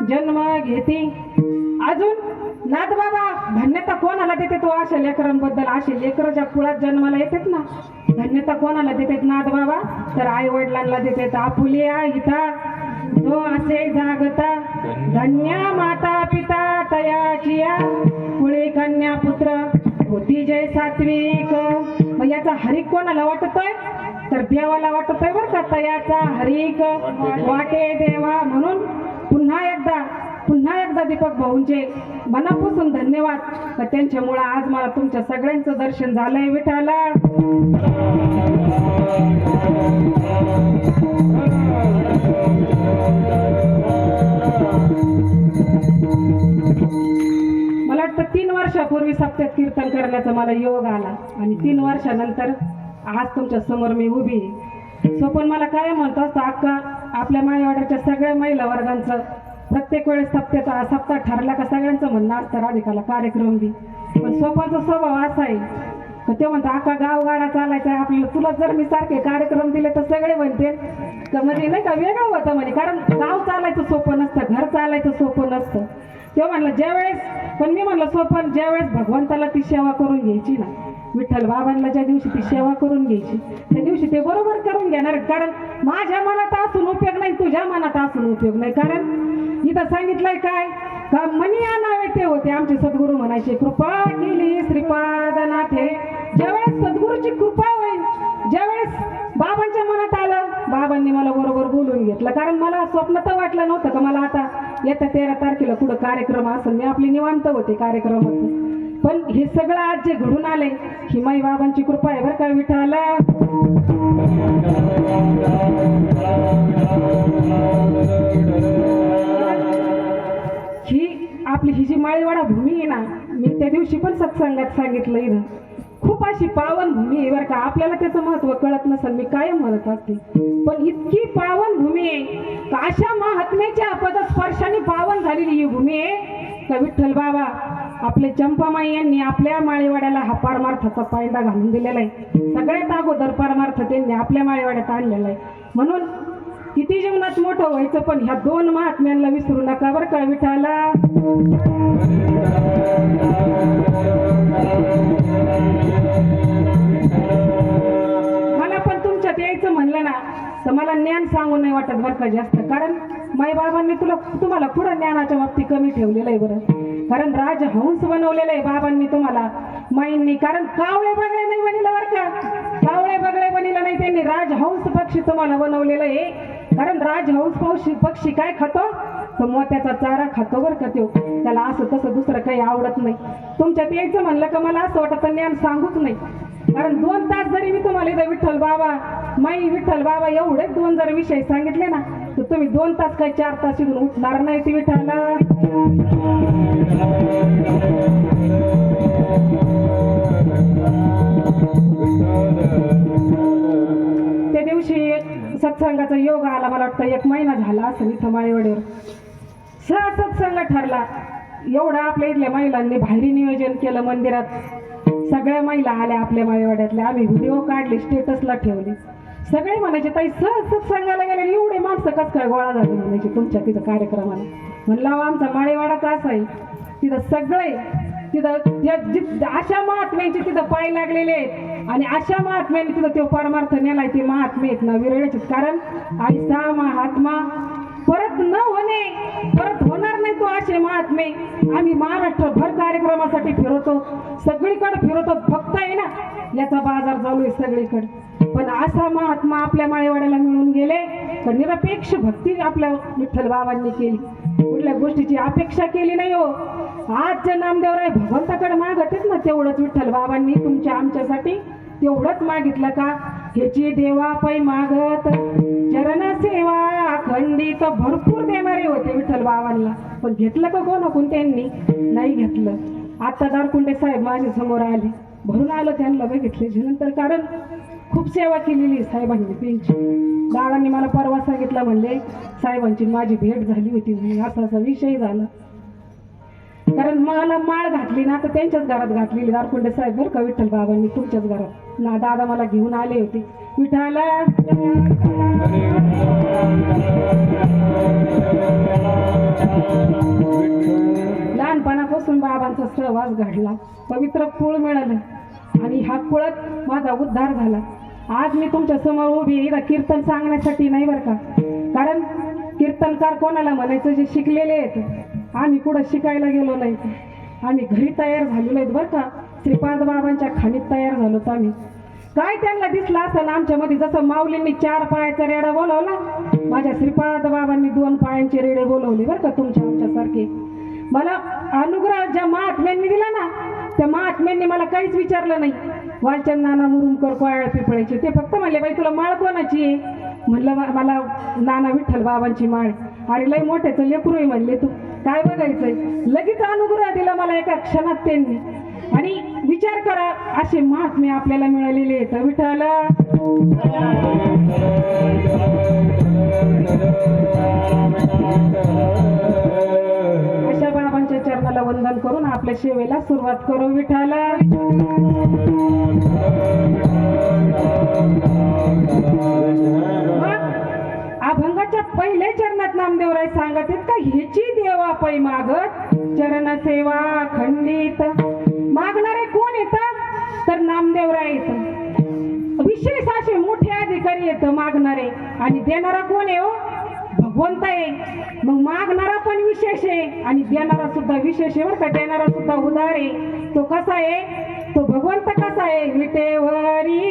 जन्म घेती. अजून नाथबाबा धन्यता कोणाला देते तो अशा लेकरांबद्दल. असे लेकर ज्या कुळात जन्माला येतात ना, धन्यता कोणाला देतात नाथबाबा? तर आई वडिलांना देतात. आपुलिया इथा जो असे जागता, धन्य माता पिता तयाचिया, कुळी कन्या पुत्र होती जय सात्विक. मग याचा हरिक कोणाला वाटतोय? तर देवाला वाटतोय बरं का. तयाचा हरिक वाटे देवा. म्हणून पुन्हा एकदा दीपक भाऊंचे मनापासून धन्यवाद. तर त्यांच्यामुळे आज मला तुमच्या सगळ्यांचं दर्शन झालंय विठाला. मला वाटतं 3 वर्षापूर्वी सप्त्यात कीर्तन करण्याचा मला योग आला आणि 3 वर्षानंतर आज तुमच्या समोर मी उभी आहे. स्वपन मला काय म्हणतो असतं अक्का, आपल्या मायवाड्याच्या सगळ्या महिला वर्गांचं प्रत्येक वेळेस सप्ताह ठरला का सगळ्यांचं म्हणणं असतं राधिकाला कार्यक्रम बी. पण स्वपनचा स्वभाव असा आहे तर ते म्हणतो अक्का गावगाडा चालायचा आहे आपल्याला, तुला जर मी सारखे कार्यक्रम दिले तर सगळे म्हणते म्हणजे नाही का वेगळं होतं म्हणे. कारण गाव चालायचं सोपं नसतं, घर चालायचं सोपं नसतं. ते म्हणलं ज्यावेळेस, पण मी म्हणलं स्वपन ज्यावेळेस भगवंताला ती सेवा करून घ्यायची ना, विठ्ठल बाबांना ज्या दिवशी ती सेवा करून घ्यायची त्या दिवशी ते बरोबर करून घेणार. कारण माझ्या मनात असून उपयोग नाही, तुझ्या मनात असून उपयोग नाही. कारण इथं सांगितलंय काय का मनी आणावे ते होते आमचे सद्गुरू म्हणायचे, कृपा केली श्रीपादनाथे. ज्यावेळेस सद्गुरूची कृपा होईल, ज्यावेळेस बाबांच्या मनात आलं, बाबांनी मला बरोबर बोलून घेतलं. कारण मला स्वप्न तर वाटलं नव्हतं का मला आता येत्या 13 तारखेला कुठं कार्यक्रम असेल. मी आपली निवांत होते कार्यक्रमात. पण हे सगळं आज जे घडून आले ही माई बाबांची कृपा आहे बरं का विठाला. ही जी माळीवाडा भूमी आहे ना, मी त्या दिवशी पण सत्संगात सांगितलं इथं, खूप अशी पावन भूमी आहे बरं का. आपल्याला त्याचं महत्व कळत नसेल, मी कायम म्हणत असते. पण इतकी पावन भूमी आहे का अशा महात्म्याच्या पदस्पर्शाने पावन झालेली ही भूमी आहे का विठ्ठल बाबा आपले चंपामाई यांनी आपल्या माळीवाड्याला हा पारमार्थाचा पायंडा घालून दिलेला आहे. सगळ्यात अगोदर पारमार्थ त्यांनी आपल्या माळीवाड्यात आणलेला आहे. म्हणून किती जीवनात मोठं व्हायचं पण ह्या 2 महात्म्यांना विसरू नका बरं का विठाला. मला पण तुमच्यात यायचं म्हणलं ना तर मला ज्ञान सांगून नाही वाटत बरं का जास्त. कारण माई बाबांनी तुम्हाला पुढं ज्ञानाच्या बाबतीत कमी ठेवलेलं आहे बरं. कारण राजहंस बनवलेलं आहे बाबांनी तुम्हाला माईंनी. कारण कावळे बगळे नाही बनिलं बरं का, कावळे बगळे बनिलं नाही त्यांनी, राजहंस पक्षी तुम्हाला बनवलेलं आहे. कारण राजहंस पक्षी काय खातो तर मोत्याचा चारा खातो बरं का. तो त्याला असं तसं दुसरं काही आवडत नाही. तुमच्यात यायचं म्हणलं का मला असं वाटतं ज्ञान सांगूच नाही. कारण 2 तास जरी मी तुम्हाला इथं विठ्ठल बाबा माई विठ्ठल बाबा एवढेच 2 जर विषय सांगितले ना तर तुम्ही 2 तास काही 4 तास इथून उठणार नाही ती विठ्ठला. त्या दिवशी सत्संगाचा योग आला, मला वाटतं 1 महिना झाला असं इथं माळीवाडीवर सत्संग ठरला. एवढं आपल्या इथल्या महिलांनी भारी नियोजन केलं मंदिरात. सगळ्या महिला आल्या आपल्या माळीवाड्यातल्या, आम्ही व्हिडिओ काढले, स्टेटसला ठेवले. सगळे म्हणायचे ताई सत्संगाला गेले एवढे माणसं कस काय गोळा झाले म्हणायचे तुमच्या तिथं कार्यक्रमाला. म्हणलं आमचा माळीवाडाचा असा आहे तिथं सगळे तिथं अशा महात्म्यांचे तिथं पाय लागलेले आहेत आणि अशा महात्म्यांनी तिथं तो परमार्थ नेलाय. ते महात्मे आहेत ना विरळचे. कारण ऐसा महात्मा परत न होणे, परत होणार नाही तो असे महात्मे. आम्ही महाराष्ट्रभर कार्यक्रमासाठी फिरवतो, सगळीकडे फिरवतो. फक्त आहे ना याचा बाजार चालू आहे सगळीकडे. पण असा महात्मा आपल्या माळीवाड्याला मिळून गेले तर निरपेक्ष भक्ती आपल्या विठ्ठल बाबांनी केली, कुठल्या गोष्टीची अपेक्षा केली नाही. हो आज जे नामदेवराय भगवंताकडे मागतेच ना तेवढंच विठ्ठल बाबांनी तुमच्या आमच्यासाठी तेवढंच मागितलं का. ह्याची देवा पै मागत चरण सेवा खंडित भरपूर देणारे होते विठ्ठल बाबांना. पण घेतलं का कोण त्यांनी नाही घेतलं. आता दारकुंडे साहेब माझ्या समोर आले, भरून आलं त्यांना बघितले नंतर. कारण खूप सेवा केलेली साहेबांनी त्यांची. दादांनी मला परवा सांगितलं म्हणले साहेबांची माझी भेट झाली होती, असा विषय झाला. कारण मला माळ घातली ना तर त्यांच्याच घरात घातलेली दारकुंडे साहेब बरं का विठ्ठल बाबांनी तुमच्याच घरात ना. दादा मला घेऊन आले होते विठ्ठला. लहानपणापासून बाबांचा सहवास घडला, पवित्र कुळ मिळालं आणि हा कुळात माझा उद्धार झाला. आज मी तुमच्या समोर उभी आहे, इथं कीर्तन सांगण्यासाठी नाही बरं का, कारण कीर्तनकार कोणाला म्हणायचं जे शिकलेले आहेत. आम्ही कुठं शिकायला गेलो नाही, आम्ही घरी तयार झालेलो आहेत बरं का. श्रीपाद बाबांच्या खाणीत तयार झालोत आम्ही. काय त्यांना दिसलं असं आमच्यामध्ये, जसं माऊलींनी 4 पायाचा रेडा बोलवला, माझ्या श्रीपाद बाबांनी 2 पायांचे रेडे बोलवले बरं का, तुमच्या आमच्यासारखे. मला अनुग्रह ज्या महात्म्यांनी दिला ना, त्या महात्म्यांनी मला काहीच विचारलं नाही. वालचंद नाना मुरुमकर कोयाळ पिपळायचे, ते फक्त म्हणले बाई तुला माळ कोणाची आहे? म्हणलं मला नाना विठ्ठल बाबांची माळ. अरे लय मोठ्याचं लेकरू आहे म्हणले, तू काय बघायचंय? लगेच अनुग्रह दिला मला एका क्षणात त्यांनी. आणि विचार करा, असे महात्मे आपल्याला मिळालेले आहेत. विठ्ठला अशा बाबांच्या चरणाला वंदन करून आपल्या सेवेला सुरुवात करू. विठ्ठला अभंगाच्या पहिल्या चरणात नामदेवराय सांगत आहेत का, ह्याची देवा पै मागत चरण सेवा खंडित. मागणारे कोण येतात? तर नामदेवराय येत. विशेष असे मोठे अधिकारी येत मागणारे, आणि देणारा कोण आहे? हो भगवंत आहे. मग मागणारा पण विशेष आहे आणि देणारा सुद्धा विशेष आहे बरं का. देणारा सुद्धा उदार आहे. तो कसा आहे? तो भगवंत कसा आहे? विटेवरी